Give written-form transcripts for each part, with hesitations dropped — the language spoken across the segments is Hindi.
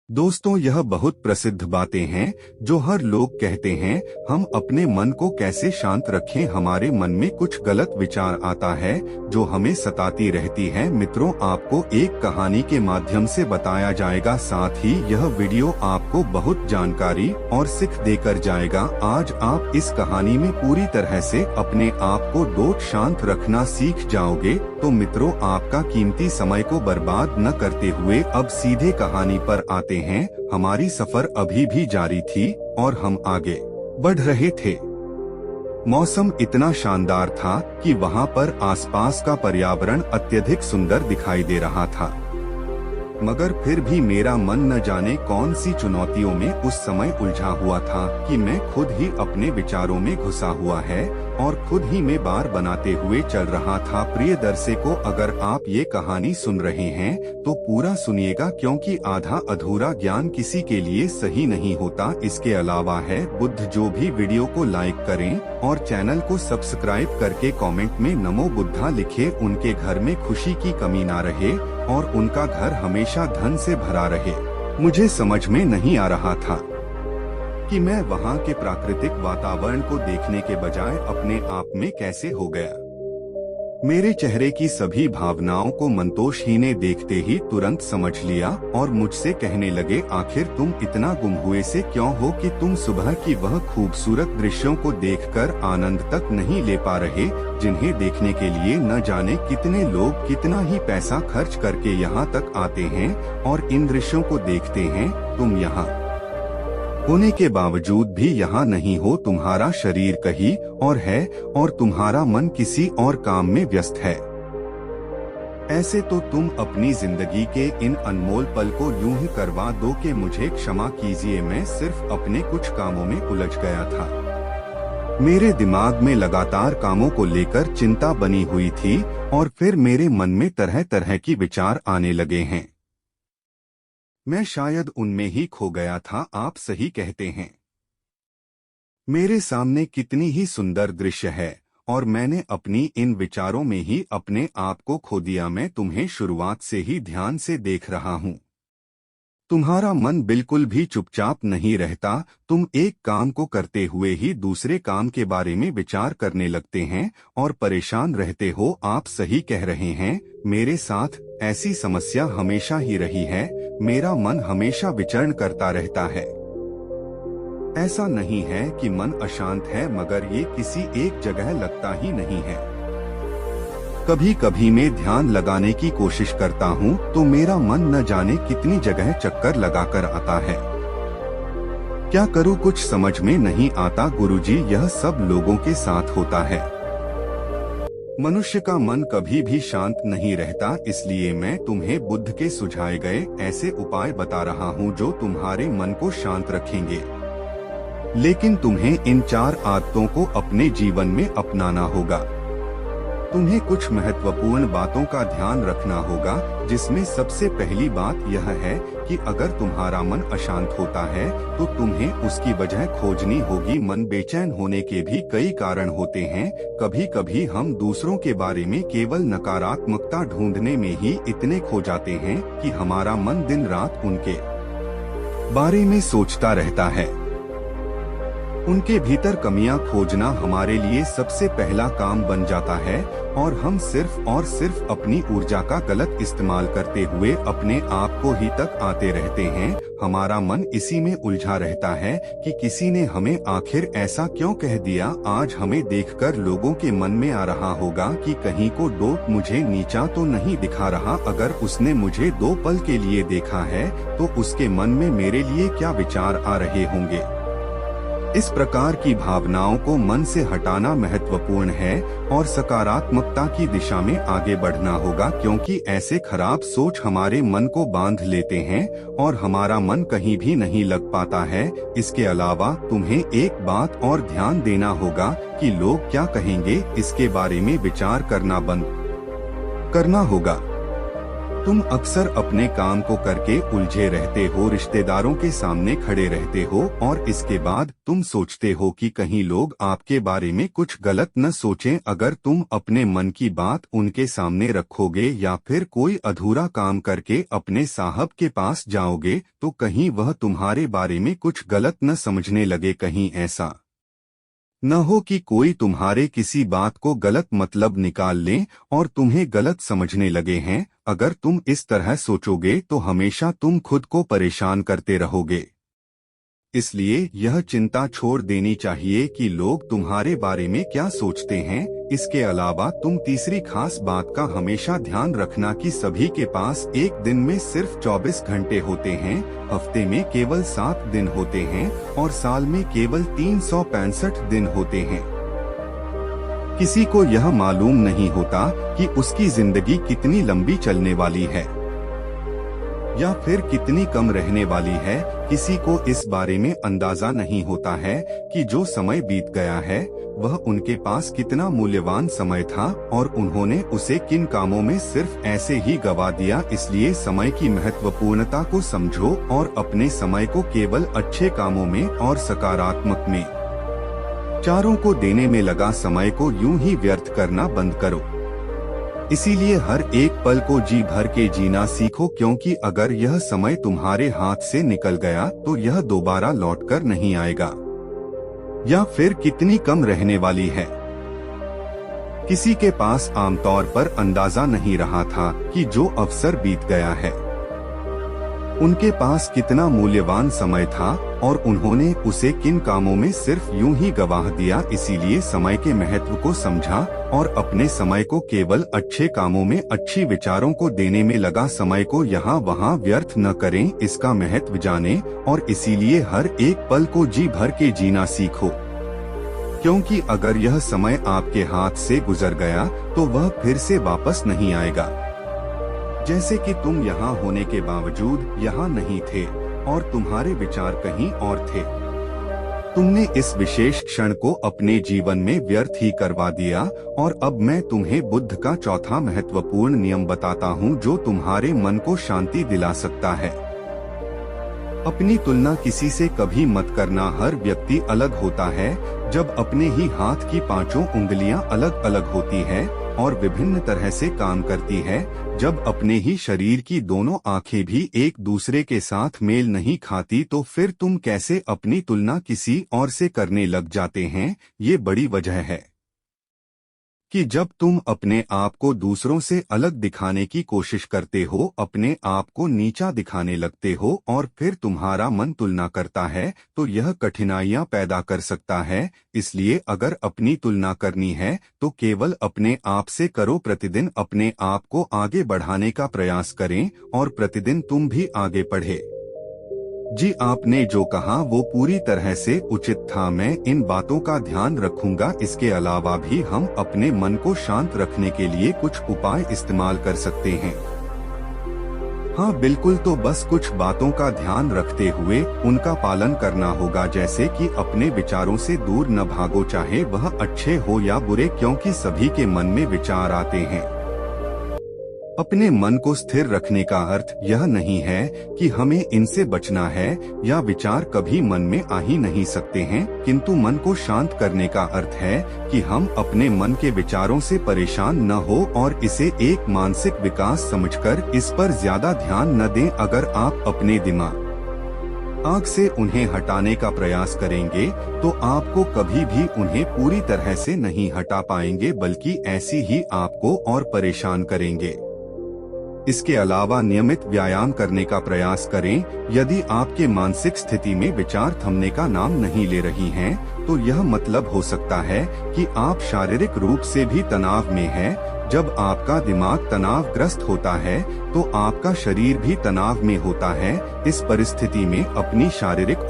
दोस्तों, यह बहुत प्रसिद्ध बातें हैं जो हर लोग कहते हैं। हम अपने मन को कैसे शांत रखें। हमारे मन में कुछ गलत विचार आता है जो हमें सताती रहती है। मित्रों, आपको एक कहानी के माध्यम से बताया जाएगा, साथ ही यह वीडियो आपको बहुत जानकारी और सीख देकर जाएगा। आज आप इस कहानी में पूरी तरह से अपने आप को डोट शांत रखना सीख जाओगे। तो मित्रों, आपका कीमती समय को बर्बाद न करते हुए अब सीधे कहानी पर आते हैं। हमारी सफर अभी भी जारी थी और हम आगे बढ़ रहे थे। मौसम इतना शानदार था कि वहाँ पर आसपास का पर्यावरण अत्यधिक सुंदर दिखाई दे रहा था, मगर फिर भी मेरा मन न जाने कौन सी चुनौतियों में उस समय उलझा हुआ था कि मैं खुद ही अपने विचारों में घुसा हुआ है और खुद ही में बार बनाते हुए चल रहा था। प्रिय दर्शकों, अगर आप ये कहानी सुन रहे हैं तो पूरा सुनिएगा, क्योंकि आधा अधूरा ज्ञान किसी के लिए सही नहीं होता। इसके अलावा है बुद्ध जो भी वीडियो को लाइक करें और चैनल को सब्सक्राइब करके कमेंट में नमो बुद्धा लिखे। उनके घर में खुशी की कमी ना रहे और उनका घर हमेशा धन से भरा रहे। मुझे समझ में नहीं आ रहा था कि मैं वहाँ के प्राकृतिक वातावरण को देखने के बजाय अपने आप में कैसे हो गया। मेरे चेहरे की सभी भावनाओं को मंतोष ही ने देखते ही तुरंत समझ लिया और मुझसे कहने लगे, आखिर तुम इतना गुम हुए से क्यों हो कि तुम सुबह की वह खूबसूरत दृश्यों को देखकर आनंद तक नहीं ले पा रहे, जिन्हें देखने के लिए न जाने कितने लोग कितना ही पैसा खर्च करके यहाँ तक आते हैं और इन दृश्यों को देखते हैं। तुम यहाँ होने के बावजूद भी यहाँ नहीं हो। तुम्हारा शरीर कहीं और है और तुम्हारा मन किसी और काम में व्यस्त है। ऐसे तो तुम अपनी जिंदगी के इन अनमोल पल को यूं ही करवा दो कि मुझे क्षमा कीजिए, मैं सिर्फ अपने कुछ कामों में उलझ गया था। मेरे दिमाग में लगातार कामों को लेकर चिंता बनी हुई थी और फिर मेरे मन में तरह तरह की विचार आने लगे हैं। मैं शायद उनमें ही खो गया था। आप सही कहते हैं। मेरे सामने कितनी ही सुंदर दृश्य है और मैंने अपनी इन विचारों में ही अपने आप को खो दिया। मैं तुम्हें शुरुआत से ही ध्यान से देख रहा हूँ। तुम्हारा मन बिल्कुल भी चुपचाप नहीं रहता। तुम एक काम को करते हुए ही दूसरे काम के बारे में विचार करने लगते हैं और परेशान रहते हो। आप सही कह रहे हैं। मेरे साथ ऐसी समस्या हमेशा ही रही है। मेरा मन हमेशा विचरण करता रहता है। ऐसा नहीं है कि मन अशांत है, मगर ये किसी एक जगह लगता ही नहीं है। कभी कभी मैं ध्यान लगाने की कोशिश करता हूँ तो मेरा मन न जाने कितनी जगह चक्कर लगाकर आता है। क्या करूँ, कुछ समझ में नहीं आता। गुरुजी, यह सब लोगों के साथ होता है। मनुष्य का मन कभी भी शांत नहीं रहता, इसलिए मैं तुम्हें बुद्ध के सुझाए गए ऐसे उपाय बता रहा हूँ जो तुम्हारे मन को शांत रखेंगे। लेकिन तुम्हें इन 4 आदतों को अपने जीवन में अपनाना होगा। तुम्हें कुछ महत्वपूर्ण बातों का ध्यान रखना होगा, जिसमें सबसे पहली बात यह है कि अगर तुम्हारा मन अशांत होता है तो तुम्हें उसकी वजह खोजनी होगी। मन बेचैन होने के भी कई कारण होते हैं। कभी कभी हम दूसरों के बारे में केवल नकारात्मकता ढूंढने में ही इतने खो जाते हैं कि हमारा मन दिन रात उनके बारे में सोचता रहता है। उनके भीतर कमियां खोजना हमारे लिए सबसे पहला काम बन जाता है और हम सिर्फ और सिर्फ अपनी ऊर्जा का गलत इस्तेमाल करते हुए अपने आप को ही तक आते रहते हैं। हमारा मन इसी में उलझा रहता है कि किसी ने हमें आखिर ऐसा क्यों कह दिया। आज हमें देखकर लोगों के मन में आ रहा होगा कि कहीं को डोट मुझे नीचा तो नहीं दिखा रहा। अगर उसने मुझे 2 पल के लिए देखा है तो उसके मन में मेरे लिए क्या विचार आ रहे होंगे। इस प्रकार की भावनाओं को मन से हटाना महत्वपूर्ण है और सकारात्मकता की दिशा में आगे बढ़ना होगा, क्योंकि ऐसे खराब सोच हमारे मन को बांध लेते हैं और हमारा मन कहीं भी नहीं लग पाता है। इसके अलावा तुम्हें एक बात और ध्यान देना होगा कि लोग क्या कहेंगे, इसके बारे में विचार करना बंद करना होगा। तुम अक्सर अपने काम को करके उलझे रहते हो, रिश्तेदारों के सामने खड़े रहते हो और इसके बाद तुम सोचते हो कि कहीं लोग आपके बारे में कुछ गलत न सोचें। अगर तुम अपने मन की बात उनके सामने रखोगे या फिर कोई अधूरा काम करके अपने साहब के पास जाओगे तो कहीं वह तुम्हारे बारे में कुछ गलत न समझने लगे, कहीं ऐसा न हो कि कोई तुम्हारे किसी बात को गलत मतलब निकाल ले और तुम्हें गलत समझने लगे हैं। अगर तुम इस तरह सोचोगे तो हमेशा तुम खुद को परेशान करते रहोगे। इसलिए यह चिंता छोड़ देनी चाहिए कि लोग तुम्हारे बारे में क्या सोचते हैं। इसके अलावा तुम तीसरी खास बात का हमेशा ध्यान रखना कि सभी के पास एक दिन में सिर्फ 24 घंटे होते हैं, हफ्ते में केवल 7 दिन होते हैं और साल में केवल 365 दिन होते हैं। किसी को यह मालूम नहीं होता कि उसकी जिंदगी कितनी लंबी चलने वाली है या फिर कितनी कम रहने वाली है। किसी को इस बारे में अंदाजा नहीं होता है कि जो समय बीत गया है वह उनके पास कितना मूल्यवान समय था और उन्होंने उसे किन कामों में सिर्फ ऐसे ही गवा दिया। इसलिए समय की महत्वपूर्णता को समझो और अपने समय को केवल अच्छे कामों में और सकारात्मक में चारों को देने में लगा समय को यूं ही व्यर्थ करना बंद करो। इसीलिए हर एक पल को जी भर के जीना सीखो, क्योंकि अगर यह समय तुम्हारे हाथ से निकल गया तो यह दोबारा लौटकर नहीं आएगा या फिर कितनी कम रहने वाली है। किसी के पास आमतौर पर अंदाजा नहीं रहा था कि जो अवसर बीत गया है उनके पास कितना मूल्यवान समय था और उन्होंने उसे किन कामों में सिर्फ यूं ही गवा दिया। इसीलिए समय के महत्व को समझा और अपने समय को केवल अच्छे कामों में, अच्छी विचारों को देने में लगा। समय को यहाँ वहाँ व्यर्थ न करें, इसका महत्व जानें और इसीलिए हर एक पल को जी भर के जीना सीखो, क्योंकि अगर यह समय आपके हाथ से गुजर गया तो वह फिर से वापस नहीं आएगा। जैसे कि तुम यहाँ होने के बावजूद यहाँ नहीं थे और तुम्हारे विचार कहीं और थे। तुमने इस विशेष क्षण को अपने जीवन में व्यर्थ ही करवा दिया। और अब मैं तुम्हें बुद्ध का चौथा महत्वपूर्ण नियम बताता हूँ जो तुम्हारे मन को शांति दिला सकता है। अपनी तुलना किसी से कभी मत करना। हर व्यक्ति अलग होता है। जब अपने ही हाथ की 5 उंगलियां अलग अलग होती है और विभिन्न तरह से काम करती है, जब अपने ही शरीर की दोनों आंखें भी एक दूसरे के साथ मेल नहीं खाती, तो फिर तुम कैसे अपनी तुलना किसी और से करने लग जाते हैं। ये बड़ी वजह है कि जब तुम अपने आप को दूसरों से अलग दिखाने की कोशिश करते हो, अपने आप को नीचा दिखाने लगते हो और फिर तुम्हारा मन तुलना करता है, तो यह कठिनाइयां पैदा कर सकता है। इसलिए अगर अपनी तुलना करनी है तो केवल अपने आप से करो। प्रतिदिन अपने आप को आगे बढ़ाने का प्रयास करें और प्रतिदिन तुम भी आगे बढ़े। जी, आपने जो कहा वो पूरी तरह से उचित था। मैं इन बातों का ध्यान रखूंगा। इसके अलावा भी हम अपने मन को शांत रखने के लिए कुछ उपाय इस्तेमाल कर सकते हैं। हाँ बिल्कुल, तो बस कुछ बातों का ध्यान रखते हुए उनका पालन करना होगा। जैसे कि अपने विचारों से दूर न भागो, चाहे वह अच्छे हो या बुरे, क्योंकि सभी के मन में विचार आते हैं। अपने मन को स्थिर रखने का अर्थ यह नहीं है कि हमें इनसे बचना है या विचार कभी मन में आ ही नहीं सकते हैं, किंतु मन को शांत करने का अर्थ है कि हम अपने मन के विचारों से परेशान न हो और इसे एक मानसिक विकास समझकर इस पर ज्यादा ध्यान न दें। अगर आप अपने दिमाग से उन्हें हटाने का प्रयास करेंगे तो आपको कभी भी उन्हें पूरी तरह से नहीं हटा पाएंगे, बल्कि ऐसी ही आपको और परेशान करेंगे। इसके अलावा नियमित व्यायाम करने का प्रयास करें। यदि आपके मानसिक स्थिति में विचार थमने का नाम नहीं ले रही हैं, तो यह मतलब हो सकता है कि आप शारीरिक रूप से भी तनाव में हैं। जब आपका दिमाग तनावग्रस्त होता है तो आपका शरीर भी तनाव में होता है। इस परिस्थिति में अपनी शारीरिक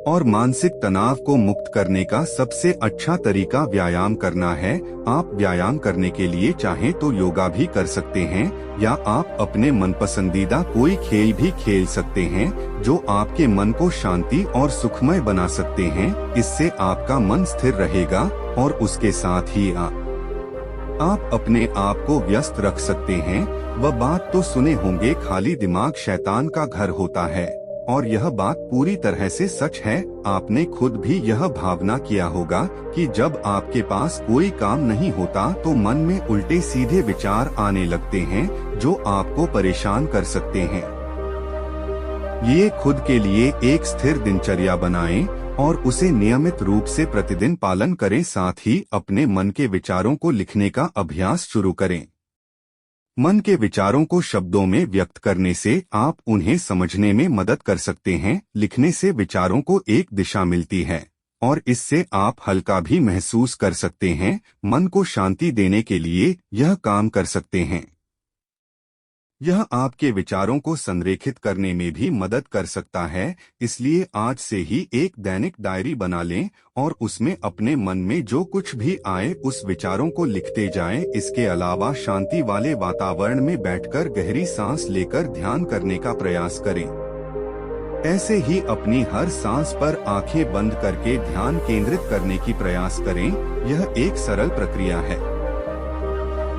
और मानसिक तनाव को मुक्त करने का सबसे अच्छा तरीका व्यायाम करना है। आप व्यायाम करने के लिए चाहें तो योगा भी कर सकते हैं या आप अपने मनपसंदीदा कोई खेल भी खेल सकते हैं जो आपके मन को शांति और सुखमय बना सकते हैं। इससे आपका मन स्थिर रहेगा और उसके साथ ही आप अपने आप को व्यस्त रख सकते हैं। वह बात तो सुने होंगे, खाली दिमाग शैतान का घर होता है, और यह बात पूरी तरह से सच है। आपने खुद भी यह भावना किया होगा कि जब आपके पास कोई काम नहीं होता तो मन में उल्टे सीधे विचार आने लगते हैं जो आपको परेशान कर सकते हैं। ये खुद के लिए एक स्थिर दिनचर्या बनाएं और उसे नियमित रूप से प्रतिदिन पालन करें। साथ ही अपने मन के विचारों को लिखने का अभ्यास शुरू करें। मन के विचारों को शब्दों में व्यक्त करने से आप उन्हें समझने में मदद कर सकते हैं। लिखने से विचारों को एक दिशा मिलती है और इससे आप हल्का भी महसूस कर सकते हैं। मन को शांति देने के लिए यह काम कर सकते हैं। यह आपके विचारों को संरेखित करने में भी मदद कर सकता है। इसलिए आज से ही एक दैनिक डायरी बना लें और उसमें अपने मन में जो कुछ भी आए उस विचारों को लिखते जाएं। इसके अलावा शांति वाले वातावरण में बैठकर गहरी सांस लेकर ध्यान करने का प्रयास करें। ऐसे ही अपनी हर सांस पर आंखें बंद करके ध्यान केंद्रित करने की प्रयास करें। यह एक सरल प्रक्रिया है,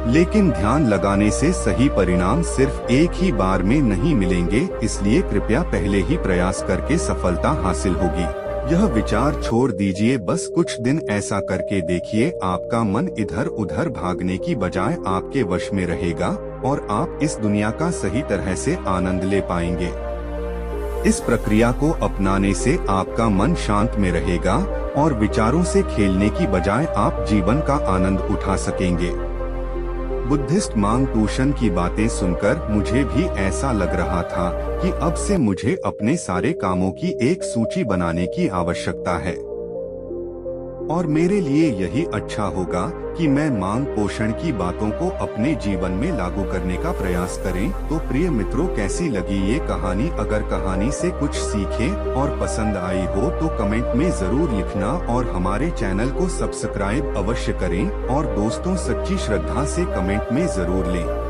लेकिन ध्यान लगाने से सही परिणाम सिर्फ एक ही बार में नहीं मिलेंगे। इसलिए कृपया पहले ही प्रयास करके सफलता हासिल होगी। यह विचार छोड़ दीजिए, बस कुछ दिन ऐसा करके देखिए। आपका मन इधर उधर भागने की बजाय आपके वश में रहेगा और आप इस दुनिया का सही तरह से आनंद ले पाएंगे। इस प्रक्रिया को अपनाने से आपका मन शांत में रहेगा और विचारों से खेलने की बजाय आप जीवन का आनंद उठा सकेंगे। बुद्धिस्ट मांग टूशन की बातें सुनकर मुझे भी ऐसा लग रहा था कि अब से मुझे अपने सारे कामों की एक सूची बनाने की आवश्यकता है और मेरे लिए यही अच्छा होगा कि मैं मांग पोषण की बातों को अपने जीवन में लागू करने का प्रयास करें। तो प्रिय मित्रों, कैसी लगी ये कहानी? अगर कहानी से कुछ सीखें और पसंद आई हो तो कमेंट में जरूर लिखना और हमारे चैनल को सब्सक्राइब अवश्य करें और दोस्तों सच्ची श्रद्धा से कमेंट में जरूर लें।